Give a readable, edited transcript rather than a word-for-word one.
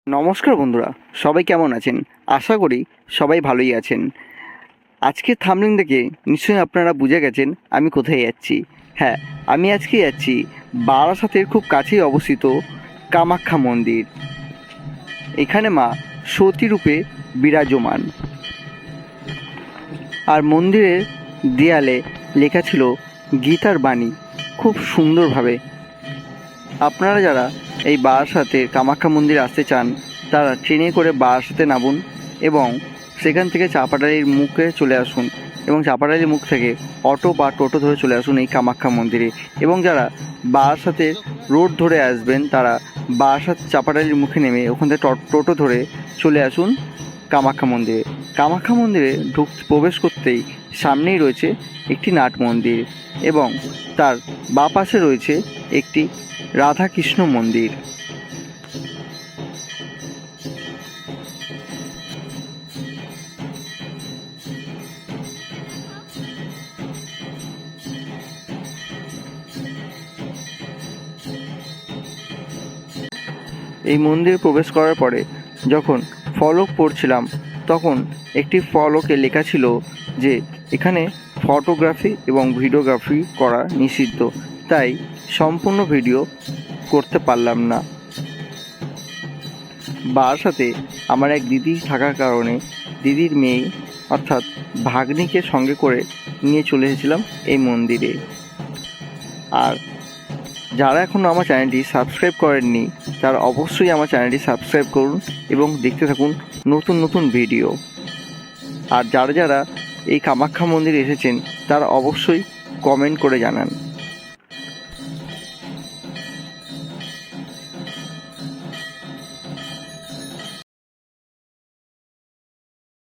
নমস্কার বন্ধুরা, সবাই কেমন আছেন? আশা করি সবাই ভালোই আছেন। আজকের থাম্বনেল দেখে নিশ্চয়ই আপনারা বুঝে গেছেন আমি কোথায় যাচ্ছি। হ্যাঁ, আমি আজকে যাচ্ছি বারাসাতের খুব কাছেই অবস্থিত কামাখ্যা মন্দির। এখানে মা সতী রূপে বিরাজমান। আর মন্দিরের দেয়ালে লেখা ছিল গীতার বাণী খুব সুন্দরভাবে। আপনারা যারা এই বারাসাতে কামাখ্যা মন্দির আসতে চান তারা ট্রেনে করে বারাসাতে নামুন এবং সেখান থেকে চাপাডালির মুখে চলে আসুন এবং চাপাডালির মুখ থেকে অটো বা টোটো ধরে চলে আসুন এই কামাখ্যা মন্দিরে। এবং যারা বারাসাতে রোড ধরে আসবেন তারা বারাসাত চাপাডালির মুখে নেমে ওখান থেকে টোটো ধরে চলে আসুন কামাখ্যা মন্দিরে। কামাখ্যা মন্দিরে প্রবেশ করতেই সামনেই রয়েছে একটি নাট মন্দির এবং তার বাঁ পাশে রয়েছে একটি রাধাকৃষ্ণ মন্দির। এই মন্দিরে প্রবেশ করার পরে যখন ফলক পড়ছিলাম তখন একটি ফলকে লেখা ছিল যে এখানে ফটোগ্রাফি এবং ভিডিওগ্রাফি করা নিষিদ্ধ, তাই সম্পূর্ণ ভিডিও করতে পারলাম না। বারাসাতে আমার এক দিদি থাকার কারণে দিদির মেয়ে অর্থাৎ ভাগ্নিকে সঙ্গে করে নিয়ে চলে এসেছিলাম এই মন্দিরে। আর যারা এখনও আমার চ্যানেলটি সাবস্ক্রাইব করেননি তারা অবশ্যই আমার চ্যানেলটি সাবস্ক্রাইব করুন এবং দেখতে থাকুন নতুন নতুন ভিডিও। আর যারা যারা এই কামাখ্যা মন্দিরে এসেছেন তারা অবশ্যই কমেন্ট করে জানান।